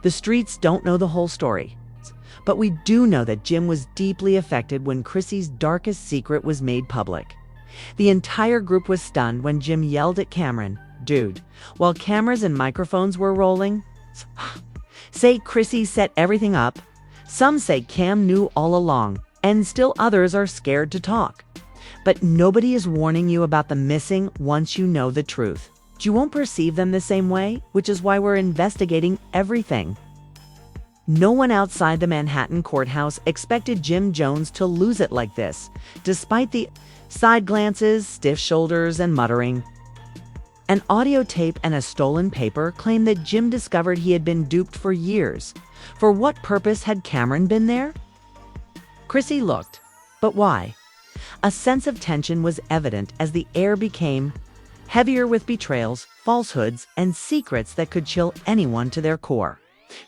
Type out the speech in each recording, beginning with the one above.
The streets don't know the whole story. But we do know that Jim was deeply affected when Chrissy's darkest secret was made public. The entire group was stunned when Jim yelled at Camron, "Dude," while cameras and microphones were rolling. Say Chrissy set everything up. Some say Cam knew all along, and still others are scared to talk. But nobody is warning you about the missing once you know the truth. You won't perceive them the same way, which is why we're investigating everything. No one outside the Manhattan courthouse expected Jim Jones to lose it like this, despite the side glances, stiff shoulders, and muttering. An audio tape and a stolen paper claim that Jim discovered he had been duped for years. For what purpose had Camron been there? Chrissy looked. But why? A sense of tension was evident as the air became heavier with betrayals, falsehoods, and secrets that could chill anyone to their core.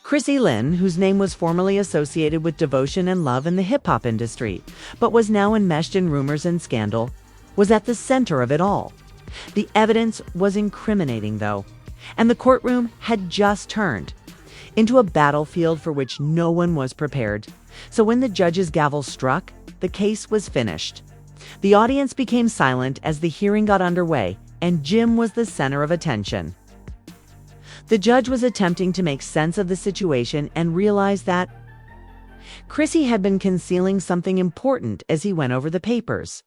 Chrissy Lynn, whose name was formerly associated with devotion and love in the hip-hop industry, but was now enmeshed in rumors and scandal, was at the center of it all. The evidence was incriminating, though, and the courtroom had just turned into a battlefield for which no one was prepared. So when the judge's gavel struck, the case was finished. The audience became silent as the hearing got underway, and Jim was the center of attention. The judge was attempting to make sense of the situation and realized that Chrissy had been concealing something important as he went over the papers.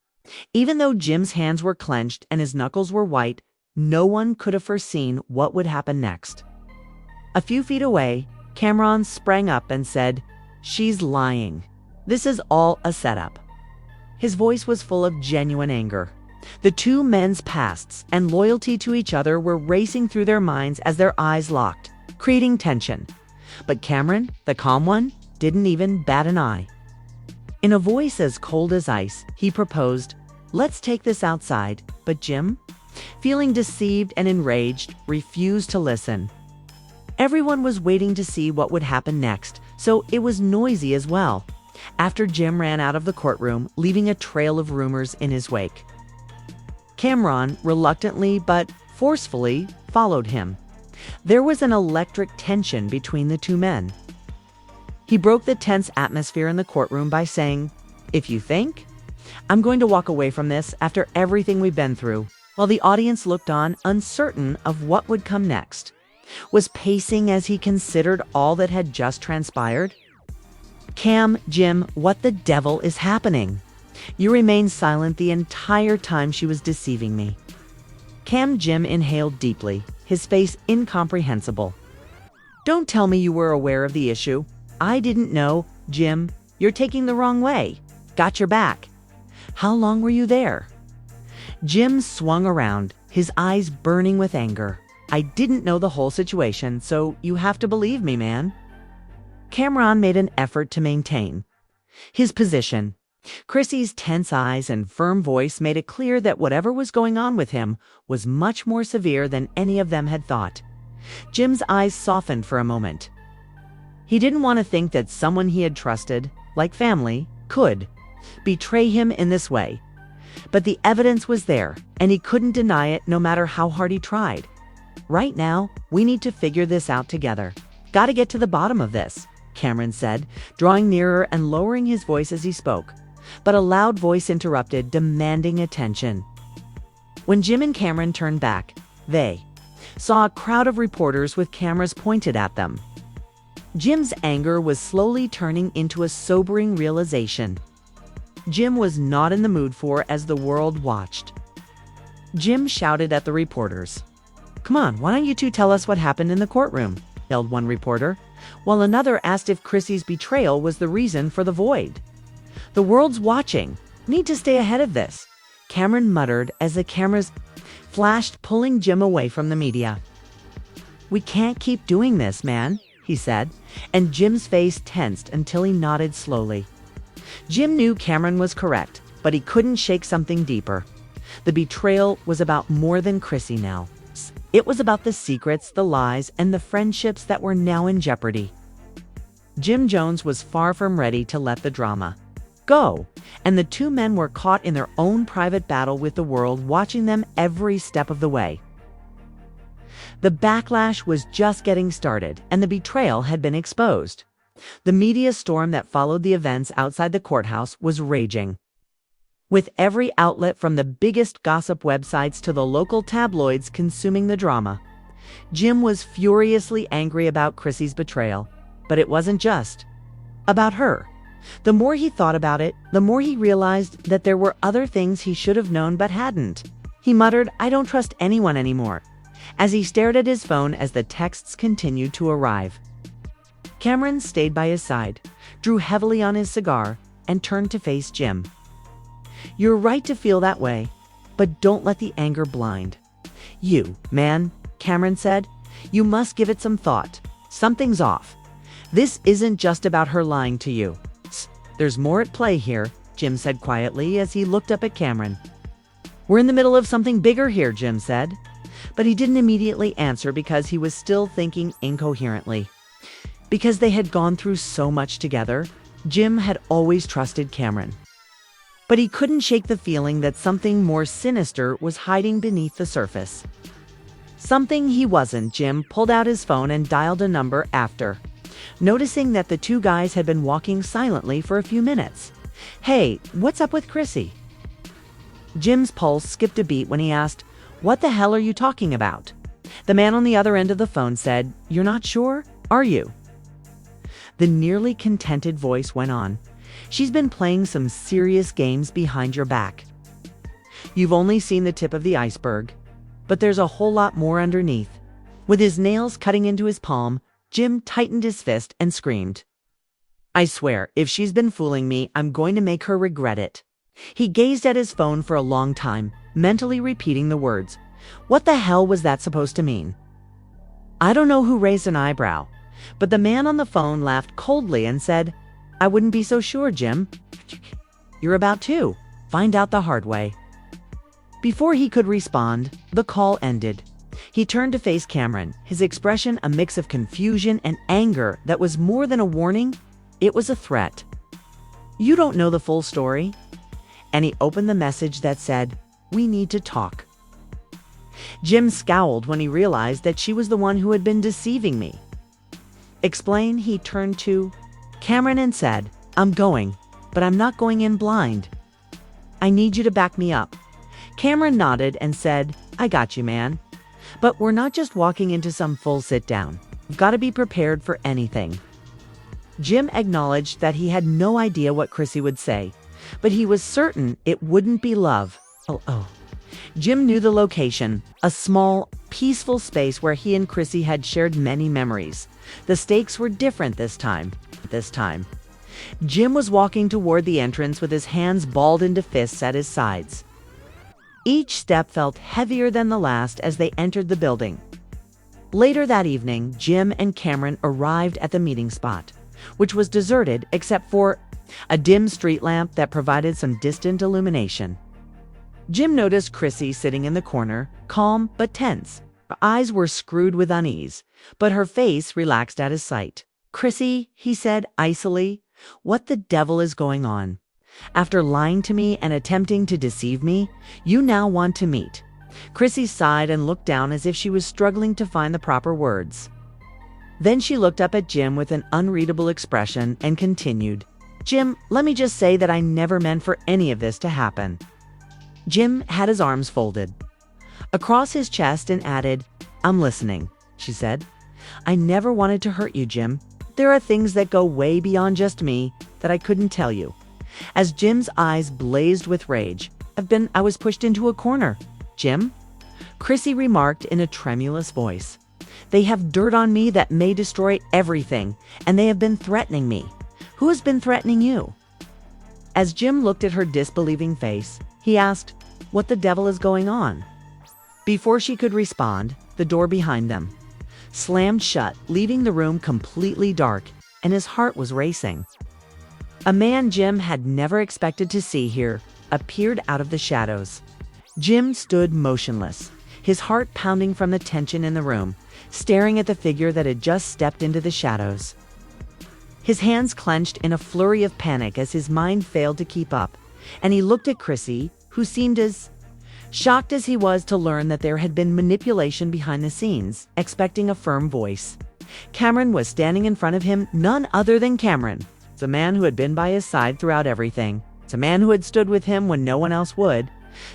Even though Jim's hands were clenched and his knuckles were white, no one could have foreseen what would happen next. A few feet away, Camron sprang up and said, "She's lying. This is all a setup." His voice was full of genuine anger. The two men's pasts and loyalty to each other were racing through their minds as their eyes locked, creating tension. But Camron, the calm one, didn't even bat an eye. In a voice as cold as ice, he proposed, "Let's take this outside," but Jim, feeling deceived and enraged, refused to listen. Everyone was waiting to see what would happen next, so it was noisy as well, after Jim ran out of the courtroom, leaving a trail of rumors in his wake. Camron, reluctantly but forcefully, followed him. There was an electric tension between the two men. He broke the tense atmosphere in the courtroom by saying, "If you think, I'm going to walk away from this after everything we've been through," while the audience looked on, uncertain of what would come next. Was pacing as he considered all that had just transpired. Jim, what the devil is happening? You remained silent the entire time she was deceiving me." Jim inhaled deeply, his face incomprehensible. "Don't tell me you were aware of the issue. I didn't know. Jim, you're taking the wrong way. Got your back. How long were you there?" Jim swung around, his eyes burning with anger. "I didn't know the whole situation, so you have to believe me, man." Camron made an effort to maintain his position. Chrissy's tense eyes and firm voice made it clear that whatever was going on with him was much more severe than any of them had thought. Jim's eyes softened for a moment. He didn't want to think that someone he had trusted, like family, could betray him in this way. But the evidence was there, and he couldn't deny it no matter how hard he tried. "Right now, we need to figure this out together. Gotta get to the bottom of this," Camron said, drawing nearer and lowering his voice as he spoke. But a loud voice interrupted, demanding attention. When Jim and Camron turned back, they saw a crowd of reporters with cameras pointed at them. Jim's anger was slowly turning into a sobering realization. Jim was not in the mood for as the world watched. Jim shouted at the reporters. "Come on, why don't you two tell us what happened in the courtroom?" yelled one reporter, while another asked if Chrissy's betrayal was the reason for the void. "The world's watching. Need to stay ahead of this," Camron muttered as the cameras flashed, pulling Jim away from the media. "We can't keep doing this, man," he said, and Jim's face tensed until he nodded slowly. Jim knew Camron was correct, but he couldn't shake something deeper. The betrayal was about more than Chrissy now. It was about the secrets, the lies, and the friendships that were now in jeopardy. Jim Jones was far from ready to let the drama go, and the two men were caught in their own private battle with the world watching them every step of the way. The backlash was just getting started, and the betrayal had been exposed. The media storm that followed the events outside the courthouse was raging, with every outlet from the biggest gossip websites to the local tabloids consuming the drama. Jim was furiously angry about Chrissy's betrayal, but it wasn't just about her. The more he thought about it, the more he realized that there were other things he should have known but hadn't. He muttered, "I don't trust anyone anymore," as he stared at his phone as the texts continued to arrive. Camron stayed by his side, drew heavily on his cigar, and turned to face Jim. "You're right to feel that way, but don't let the anger blind you, man," Camron said. "You must give it some thought. Something's off. This isn't just about her lying to you. There's more at play here," Jim said quietly as he looked up at Camron. "We're in the middle of something bigger here," Jim said. But he didn't immediately answer because he was still thinking incoherently. Because they had gone through so much together, Jim had always trusted Camron. But he couldn't shake the feeling that something more sinister was hiding beneath the surface. Something he wasn't. Jim pulled out his phone and dialed a number after, noticing that the two guys had been walking silently for a few minutes. "Hey, what's up with Chrissy?" Jim's pulse skipped a beat when he asked, "What the hell are you talking about?" The man on the other end of the phone said, "You're not sure, are you?" The nearly contented voice went on, "She's been playing some serious games behind your back. You've only seen the tip of the iceberg, but there's a whole lot more underneath." With his nails cutting into his palm, Jim tightened his fist and screamed, "I swear, if she's been fooling me, I'm going to make her regret it." He gazed at his phone for a long time, mentally repeating the words. What the hell was that supposed to mean? I don't know who raised an eyebrow, but the man on the phone laughed coldly and said, "I wouldn't be so sure, Jim. You're about to find out the hard way." Before he could respond, the call ended. He turned to face Camron, his expression a mix of confusion and anger that was more than a warning. It was a threat. "You don't know the full story." And he opened the message that said, "We need to talk." Jim scowled when he realized that she was the one who had been deceiving me. "Explain." He turned to Camron and said, "I'm going, but I'm not going in blind. I need you to back me up." Camron nodded and said, "I got you, man. But we're not just walking into some full sit-down. We've got to be prepared for anything." Jim acknowledged that he had no idea what Chrissy would say, but he was certain it wouldn't be love. Jim knew the location, a small, peaceful space where he and Chrissy had shared many memories. The stakes were different this time. Jim was walking toward the entrance with his hands balled into fists at his sides. Each step felt heavier than the last as they entered the building. Later that evening, Jim and Camron arrived at the meeting spot, which was deserted except for a dim street lamp that provided some distant illumination. Jim noticed Chrissy sitting in the corner, calm but tense. Her eyes were screwed with unease, but her face relaxed at his sight. "Chrissy," he said icily, "what the devil is going on? After lying to me and attempting to deceive me, you now want to meet." Chrissy sighed and looked down as if she was struggling to find the proper words. Then she looked up at Jim with an unreadable expression and continued, "Jim, let me just say that I never meant for any of this to happen." Jim had his arms folded across his chest and added, "I'm listening," she said. "I never wanted to hurt you, Jim. There are things that go way beyond just me that I couldn't tell you." As Jim's eyes blazed with rage, I was pushed into a corner, Jim," Chrissy remarked in a tremulous voice. "They have dirt on me that may destroy everything, and they have been threatening me." "Who has been threatening you?" As Jim looked at her disbelieving face, he asked, "What the devil is going on?" Before she could respond, the door behind them slammed shut, leaving the room completely dark, and his heart was racing. A man Jim had never expected to see here appeared out of the shadows. Jim stood motionless, his heart pounding from the tension in the room, staring at the figure that had just stepped into the shadows. His hands clenched in a flurry of panic as his mind failed to keep up, and he looked at Chrissy, who seemed as shocked as he was to learn that there had been manipulation behind the scenes, expecting a firm voice. Camron was standing in front of him, none other than Camron, the man who had been by his side throughout everything. It's a man who had stood with him when no one else would.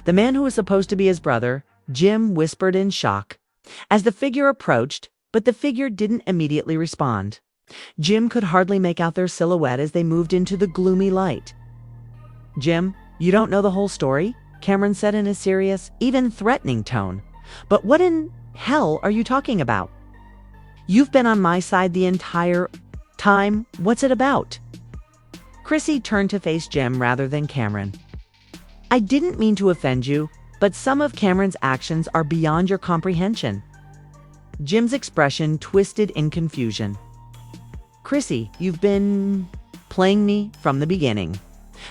The man who was supposed to be his brother. Jim whispered in shock as the figure approached, but the figure didn't immediately respond. Jim could hardly make out their silhouette as they moved into the gloomy light. "Jim, you don't know the whole story?" Camron said in a serious, even threatening tone. "But what in hell are you talking about? You've been on my side the entire time. What's it about?" Chrissy turned to face Jim rather than Camron. "I didn't mean to offend you, but some of Cameron's actions are beyond your comprehension." Jim's expression twisted in confusion. "Chrissy, you've been playing me from the beginning.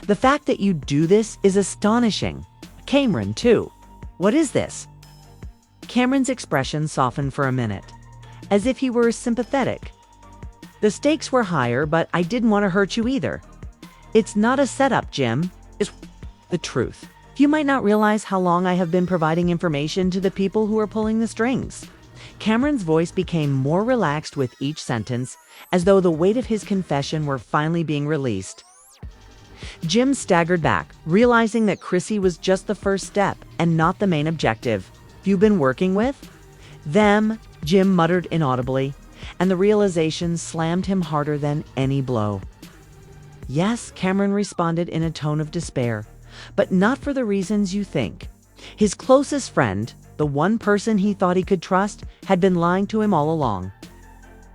The fact that you do this is astonishing. Camron, too. What is this?" Cameron's expression softened for a minute, as if he were sympathetic. "The stakes were higher, but I didn't want to hurt you either. It's not a setup, Jim. It's the truth. You might not realize how long I have been providing information to the people who are pulling the strings." Cameron's voice became more relaxed with each sentence, as though the weight of his confession were finally being released. Jim staggered back, realizing that Chrissy was just the first step and not the main objective. "You've been working with them?" Jim muttered inaudibly, and the realization slammed him harder than any blow. "Yes," Camron responded in a tone of despair, "but not for the reasons you think. His closest friend, the one person he thought he could trust, had been lying to him all along.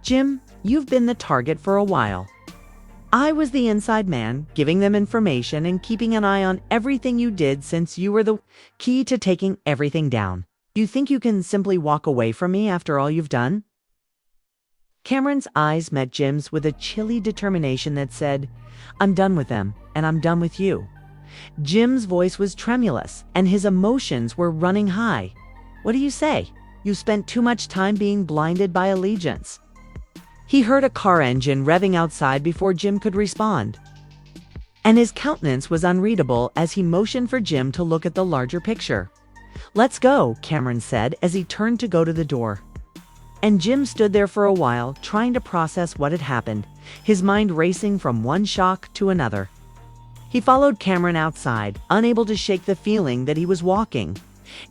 Jim, you've been the target for a while. I was the inside man, giving them information and keeping an eye on everything you did since you were the key to taking everything down. You think you can simply walk away from me after all you've done?" Cameron's eyes met Jim's with a chilly determination that said, "I'm done with them, and I'm done with you." Jim's voice was tremulous, and his emotions were running high. "What do you say? You spent too much time being blinded by allegiance." He heard a car engine revving outside before Jim could respond, and his countenance was unreadable as he motioned for Jim to look at the larger picture. "Let's go," Camron said as he turned to go to the door. And Jim stood there for a while, trying to process what had happened, his mind racing from one shock to another. He followed Camron outside, unable to shake the feeling that he was walking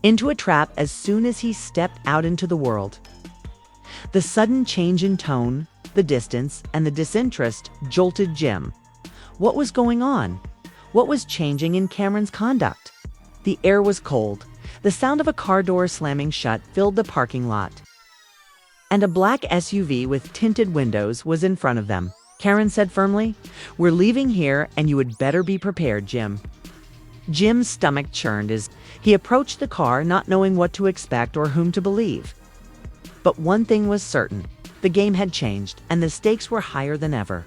into a trap as soon as he stepped out into the world. The sudden change in tone, the distance, and the disinterest jolted Jim. What was going on? What was changing in Cameron's conduct? The air was cold. The sound of a car door slamming shut filled the parking lot, and a black SUV with tinted windows was in front of them. Camron said firmly, "We're leaving here, and you would better be prepared, Jim." Jim's stomach churned as he approached the car, not knowing what to expect or whom to believe. But one thing was certain. The game had changed, and the stakes were higher than ever.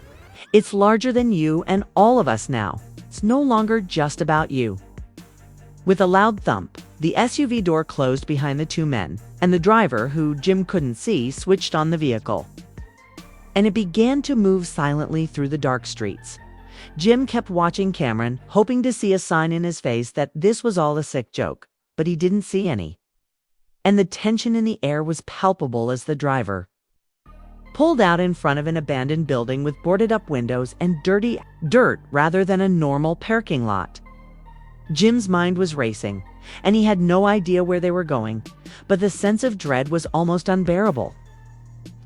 It's larger than you and all of us now. It's no longer just about you. With a loud thump, the SUV door closed behind the two men, and the driver, who Jim couldn't see, switched on the vehicle. And it began to move silently through the dark streets. Jim kept watching Camron, hoping to see a sign in his face that this was all a sick joke, but he didn't see any. And the tension in the air was palpable as the driver pulled out in front of an abandoned building with boarded-up windows and dirty dirt rather than a normal parking lot. Jim's mind was racing, and he had no idea where they were going, but the sense of dread was almost unbearable.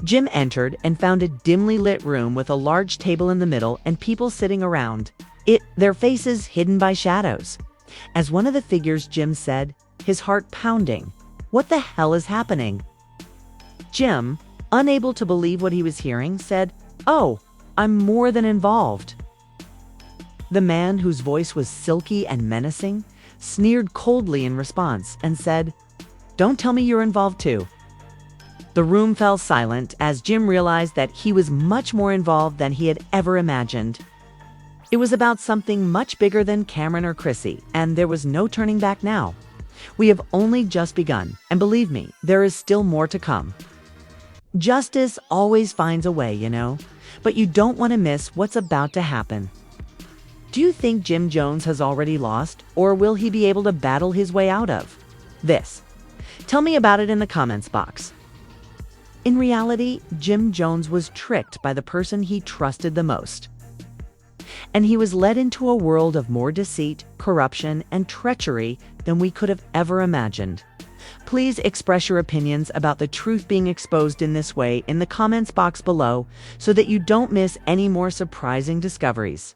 Jim entered and found a dimly lit room with a large table in the middle and people sitting around it, their faces hidden by shadows. As one of the figures Jim said, his heart pounding, "What the hell is happening?" Jim, unable to believe what he was hearing, said, "Oh, I'm more than involved." The man, whose voice was silky and menacing, sneered coldly in response and said, "Don't tell me you're involved too." The room fell silent as Jim realized that he was much more involved than he had ever imagined. It was about something much bigger than Camron or Chrissy, and there was no turning back now. We have only just begun, and believe me, there is still more to come. Justice always finds a way, but you don't want to miss what's about to happen. Do you think Jim Jones has already lost, or will he be able to battle his way out of this? Tell me about it in the comments box. In reality, Jim Jones was tricked by the person he trusted the most. And he was led into a world of more deceit, corruption, and treachery than we could have ever imagined. Please express your opinions about the truth being exposed in this way in the comments box below so that you don't miss any more surprising discoveries.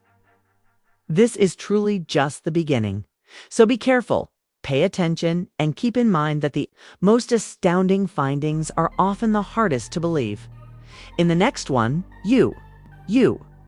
This is truly just the beginning, so be careful, pay attention, and keep in mind that the most astounding findings are often the hardest to believe. In the next one, you